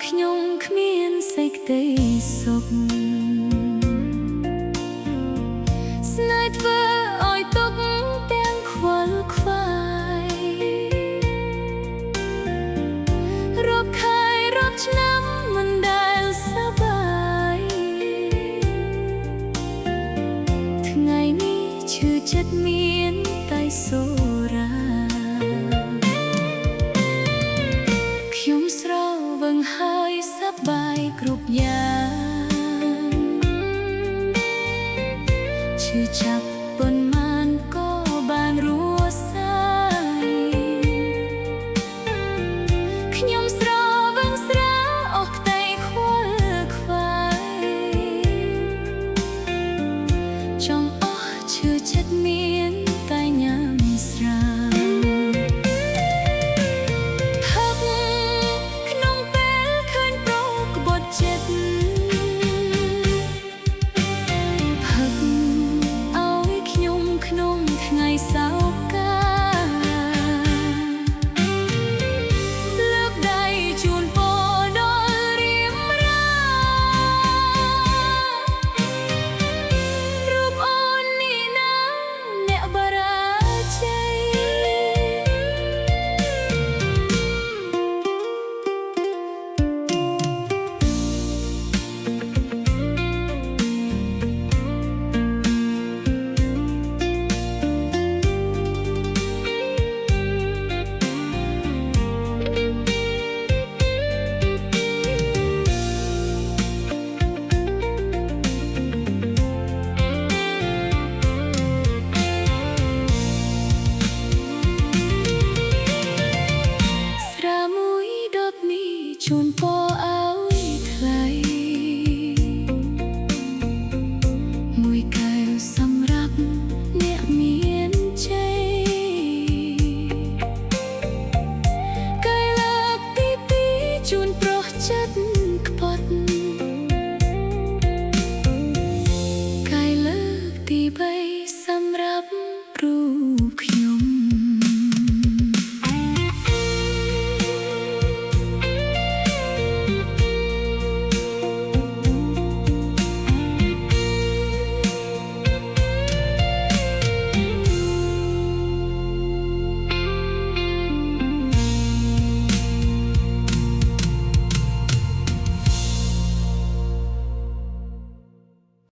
ខ្ញុំគ្មានសេចក្តីសុខស្នេហ៍ធ្វើឲ្យទុកទាំងខ្វល់ខ្វាយរាប់ខែរាប់ឆ្នាំមិនដែលសប្បាយថ្ងៃនេះឈឺចិត្តមានតែសូរាខ្ញុំស្រវឹងហើយសប្បាយគ្រប់យ៉ាងឈឺចាប់ប៉ុន្មានក៏បានរស់សាយខ្ញុំស្រវឹងស្រាលអស់ក្តីខ្វល់ខ្វាយចង់អស់ឈឺចិត្តមានតែញ៉ាំស្រាសៅកាលើកដៃជូនពរដល់រៀមរារូបអូននេះណាអ្នកបរាជ័យជូនពរឲ្យថ្លៃមួយកែវសម្រាប់អ្នកមានជ័យកែវលើកទី2ជូនប្រុសចិត្ត